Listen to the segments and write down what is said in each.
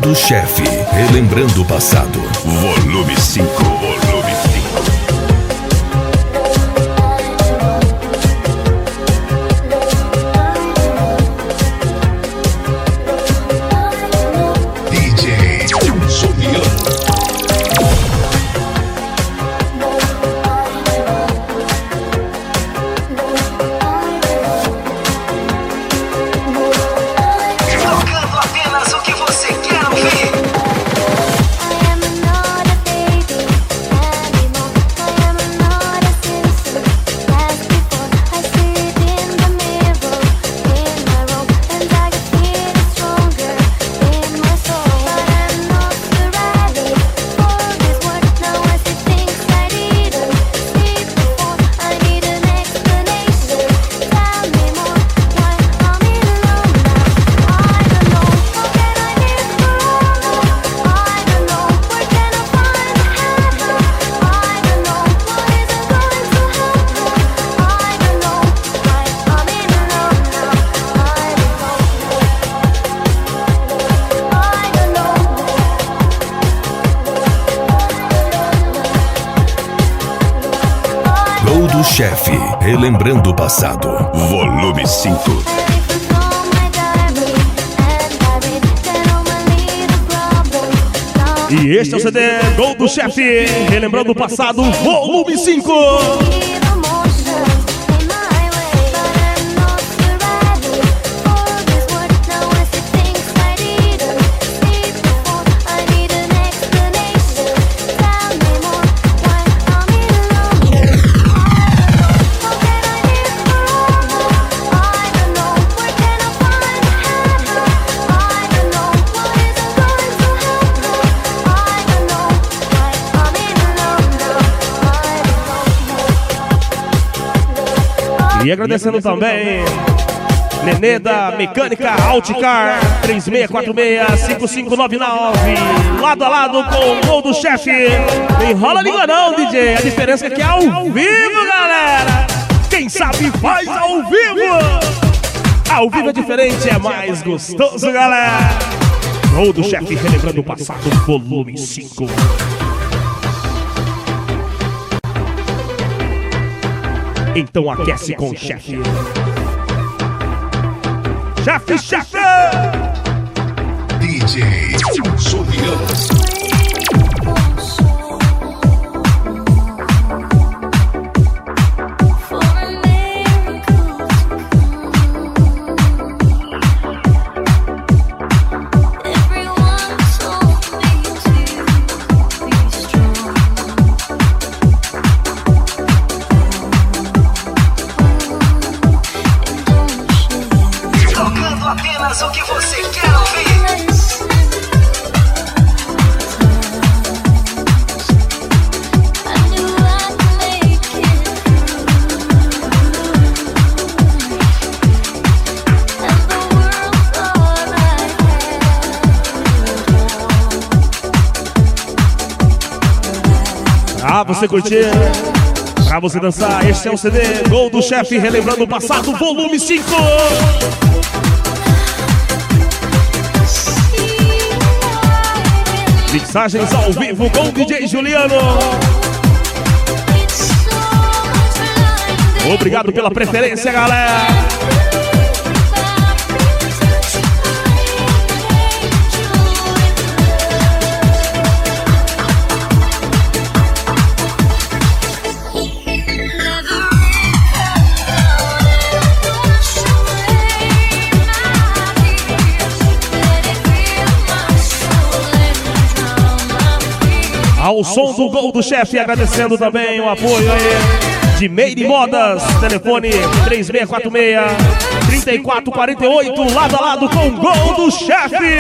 do Chefe, relembrando o passado. Volume 5. Volume 5. DJ Juliano. Do Chefe, relembrando o passado. Volume 5. E este é o CD Gol do Chefe, relembrando o passado. Volume 5. E agradecendo também Nenê da Mecânica Alticar 3646-5599, lado a lado com o Gol do Chefe. Não enrola a língua não, DJ. A diferença é que é ao vivo, galera. Quem sabe faz ao vivo. Ao vivo é diferente, é mais gostoso, galera. Gol do Chefe, relembrando o passado, volume 5. Então aquece com o Chefe. Chefe, chefe! DJ Juliano. O que você quer ouvir? Pra você curtir, pra você dançar, este é o CD Gol do Chefe, relembrando o passado, volume 5. Mixagens ao vivo com o DJ Juliano. Obrigado pela preferência, galera. Ao som do Gol do Chefe, agradecendo também o apoio aí de Meire Modas, telefone 3646-3448, lado a lado com o Gol do Chefe.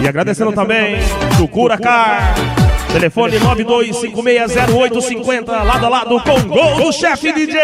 E agradecendo também do Curacar, telefone 92560850, lado a lado com o Gol do Chefe DJ.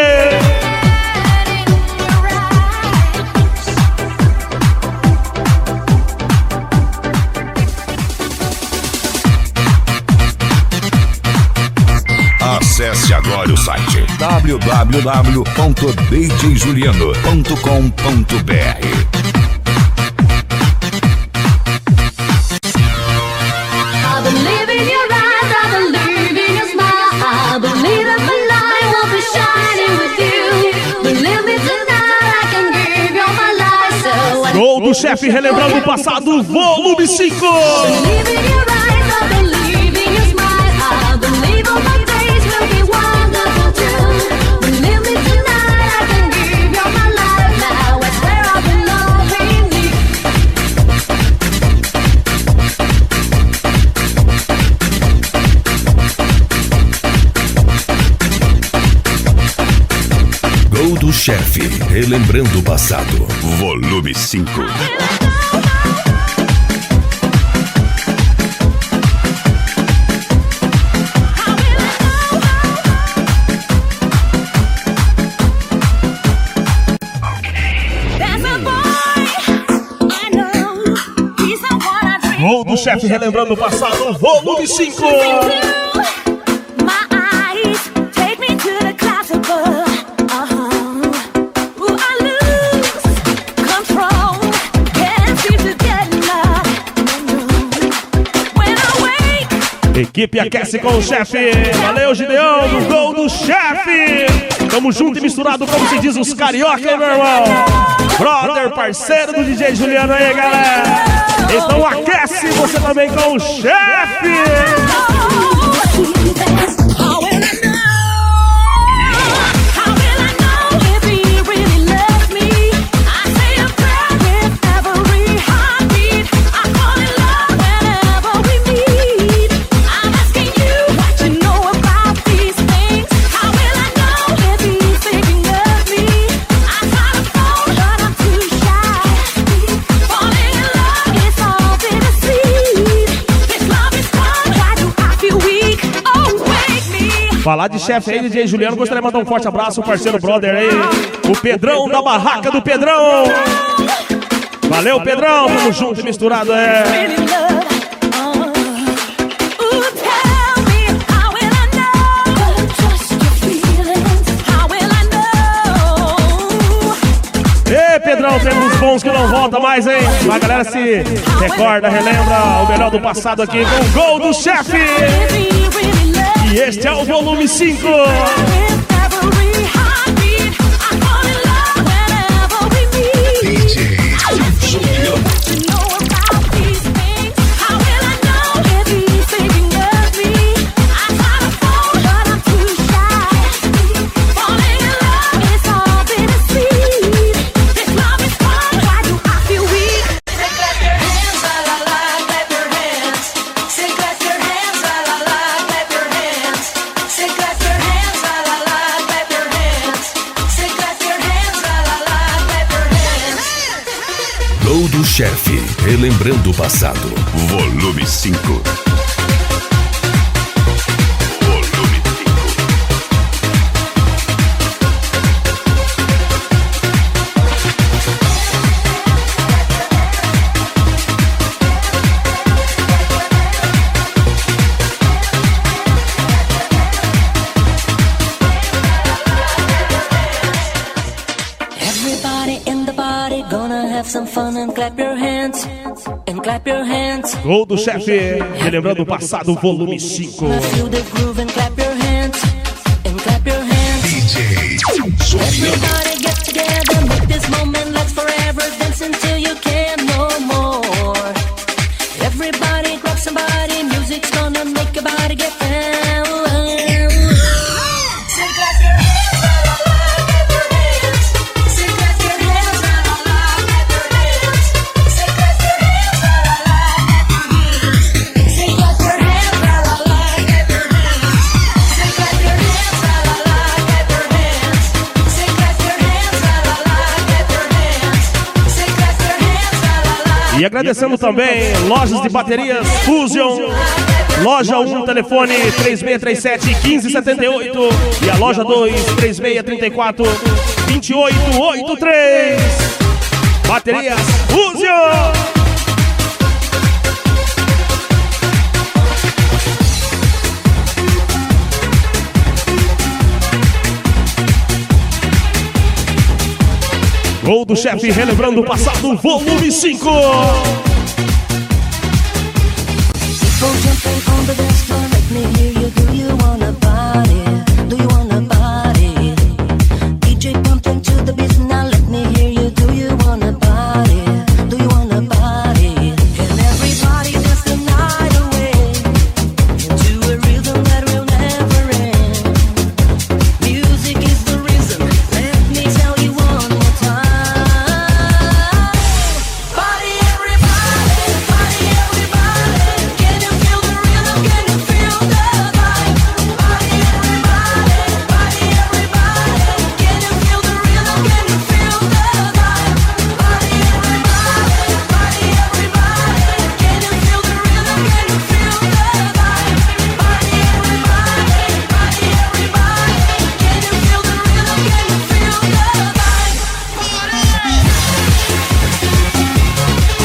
Acesse agora o site www.djjuliano.com.br. Gol do chefe relembrando o passado, volume 5. Gol do chefe, relembrando o passado, volume 5. Gol do chefe relembrando o passado, volume 5. Equipe aquece com o chefe. Valeu, Gideão, do gol do chefe. Tamo junto e misturado, como se diz os carioca, hein, meu irmão? Brother, parceiro do DJ Juliano aí, galera. Então aquece você também com o chefe. Falar de chefe aí, DJ Juliano, gostaria de mandar um forte abraço, o parceiro brother aí, o Pedrão da barraca do Pedrão. Valeu, Pedrão, tamo junto e misturado, Ei, Pedrão, temos bons que não volta mais, hein? A galera se recorda, relembra o melhor do passado aqui com o gol do chefe. E este é o volume 5. Chefe, relembrando o passado, volume 5. Volume 5. Everybody in the party gonna have some fun and clap your hands. And clap your hands. Gol do chefe, relembrando o passado, volume 5. Feel the groove and clap your hands. And clap your hands. DJ Everybody get together, make this moment last forever. Dance until you can't no more. Everybody grab somebody, music's gonna make your body get down. E agradecendo também lojas de baterias Fusion, loja 1, telefone 3637-1578 e a loja 2, 3634-2883. Baterias Fusion. Gol do chefe, relembrando o passado, volume 5.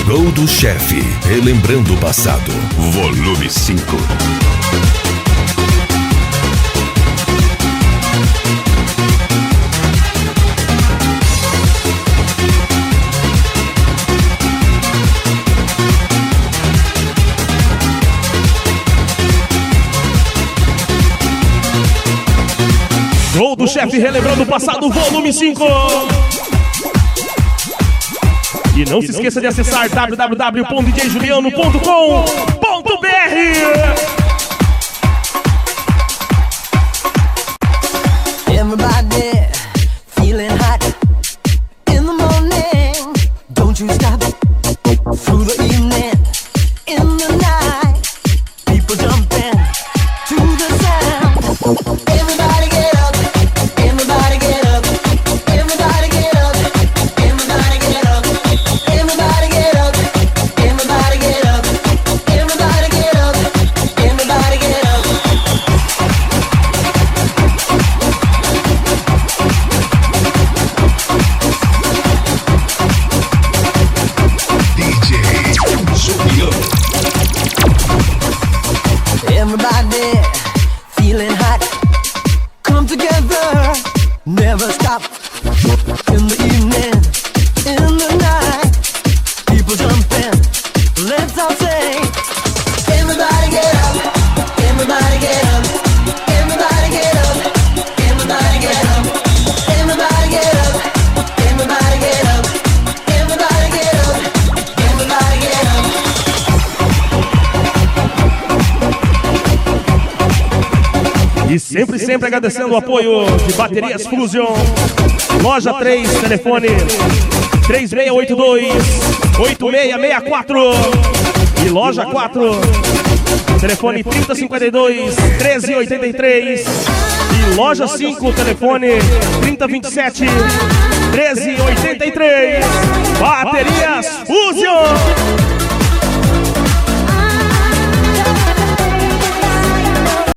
Gol do chefe, relembrando o passado, volume 5. Gol do chefe, relembrando o passado, volume 5. E não se esqueça de acessar www.djjuliano.com.br. Everybody feeling hot in the morning. Don't you stop through the evening, in the night. People jumping to the sound. Everybody get up, everybody get up, everybody get up, everybody get up, everybody get up, everybody get up, everybody get up, everybody get up. Everybody feeling hot, come together, never stop. In the evening, in the night, people jumping, let's all sing. Everybody get up, everybody get up, everybody get up, everybody get up, everybody get up, everybody get up, everybody get up, everybody get up. E sempre agradecendo o apoio de Baterias Fusion. Loja 3, telefone 3682-8664. E loja 4, telefone 3052-1383. E loja 5, telefone 3027-1383. Baterias Fusion.